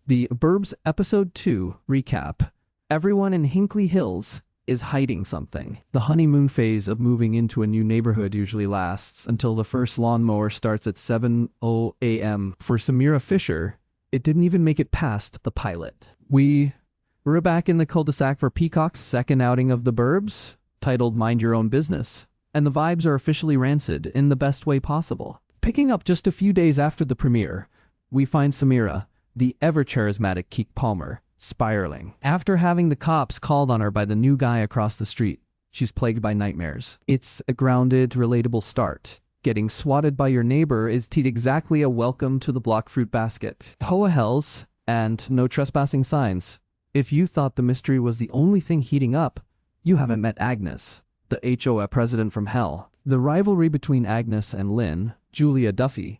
The Burbs Episode 2 recap. Everyone in Hinkley Hills is hiding something. The honeymoon phase of moving into a new neighborhood usually lasts until the first lawnmower starts at 7:00 a.m. For Samira Fisher, it didn't even make it past the pilot. We're back in the cul-de-sac for Peacock's second outing of the Burbs, titled Mind Your Own Business, and the vibes are officially rancid in the best way possible. Picking up just a few days after the premiere, we find Samira, the ever-charismatic Keke Palmer, spiraling. After having the cops called on her by the new guy across the street, she's plagued by nightmares. It's a grounded, relatable start. Getting swatted by your neighbor is exactly a welcome to the block fruit basket. Hoa hells and no trespassing signs. If you thought the mystery was the only thing heating up, you haven't met Agnes, the HOA president from hell. The rivalry between Agnes and Lynn, Julia Duffy,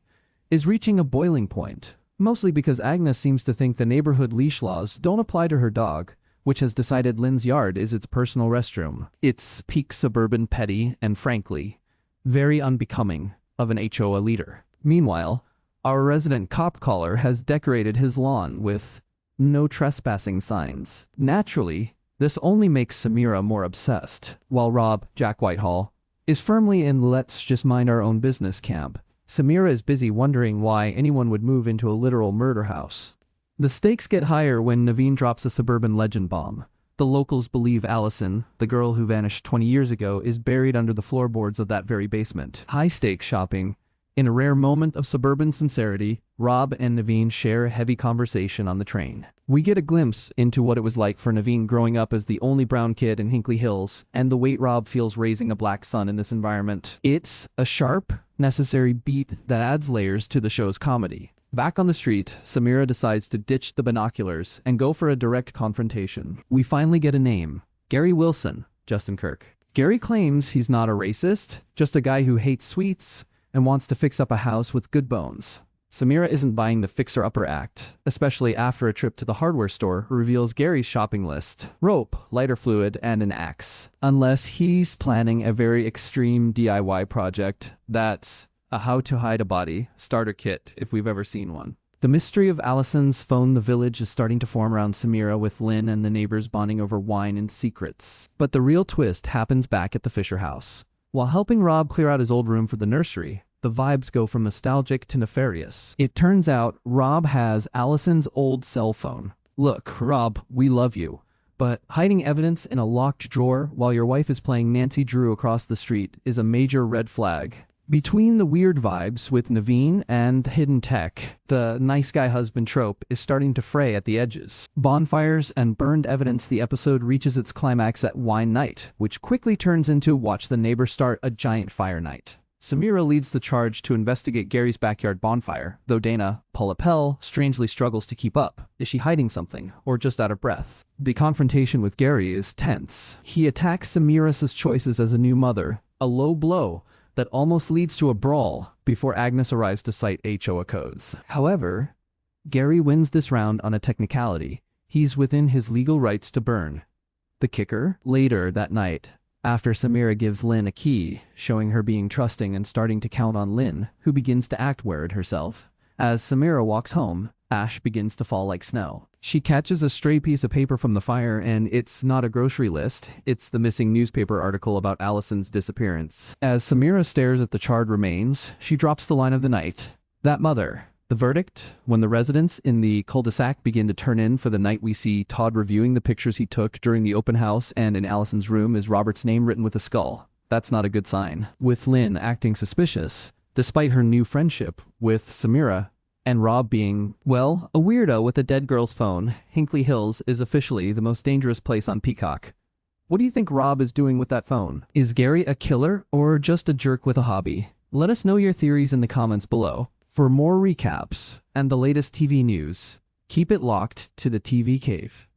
is reaching a boiling point. Mostly because Agnes seems to think the neighborhood leash laws don't apply to her dog, which has decided Lynn's yard is its personal restroom. It's peak suburban petty and, frankly, very unbecoming of an HOA leader. Meanwhile, our resident cop caller has decorated his lawn with no trespassing signs. Naturally, this only makes Samira more obsessed, while Rob, Jack Whitehall, is firmly in let's just mind our own business camp. Samira is busy wondering why anyone would move into a literal murder house. The stakes get higher when Naveen drops a suburban legend bomb. The locals believe Allison, the girl who vanished 20 years ago, is buried under the floorboards of that very basement. High-stakes shopping. In a rare moment of suburban sincerity, Rob and Naveen share a heavy conversation on the train. We get a glimpse into what it was like for Naveen growing up as the only brown kid in Hinkley Hills, and the weight Rob feels raising a black son in this environment. It's a sharp, necessary beat that adds layers to the show's comedy. Back on the street, Samira decides to ditch the binoculars and go for a direct confrontation. We finally get a name. Gary Wilson, Justin Kirk. Gary claims he's not a racist, just a guy who hates sweets and wants to fix up a house with good bones. Samira isn't buying the fixer-upper act, especially after a trip to the hardware store reveals Gary's shopping list: rope, lighter fluid, and an axe. Unless he's planning a very extreme DIY project that's a how-to-hide-a-body starter kit if we've ever seen one. The mystery of Allison's phone the village is starting to form around Samira, with Lynn and the neighbors bonding over wine and secrets. But the real twist happens back at the Fisher house. While helping Rob clear out his old room for the nursery, the vibes go from nostalgic to nefarious. It turns out Rob has Allison's old cell phone. Look, Rob, we love you, but hiding evidence in a locked drawer while your wife is playing Nancy Drew across the street is a major red flag. Between the weird vibes with Naveen and hidden tech, the nice guy husband trope is starting to fray at the edges. Bonfires and burned evidence. The episode reaches its climax at wine night, which quickly turns into watch the neighbor start a giant fire night. Samira leads the charge to investigate Gary's backyard bonfire, though Dana, Paula Pell, strangely struggles to keep up. Is she hiding something, or just out of breath? The confrontation with Gary is tense. He attacks Samira's choices as a new mother, a low blow that almost leads to a brawl before Agnes arrives to cite HOA codes. However, Gary wins this round on a technicality. He's within his legal rights to burn. The kicker? Later that night, after Samira gives Lynn a key, showing her being trusting and starting to count on Lynn, who begins to act worried herself. As Samira walks home, ash begins to fall like snow. She catches a stray piece of paper from the fire, and it's not a grocery list, it's the missing newspaper article about Allison's disappearance. As Samira stares at the charred remains, she drops the line of the night. That mother. The verdict? When the residents in the cul-de-sac begin to turn in for the night, we see Todd reviewing the pictures he took during the open house, and in Allison's room is Robert's name written with a skull. That's not a good sign. With Lynn acting suspicious, despite her new friendship with Samira, and Rob being, well, a weirdo with a dead girl's phone, Hinkley Hills is officially the most dangerous place on Peacock. What do you think Rob is doing with that phone? Is Gary a killer or just a jerk with a hobby? Let us know your theories in the comments below. For more recaps and the latest TV news, keep it locked to the TV Cave.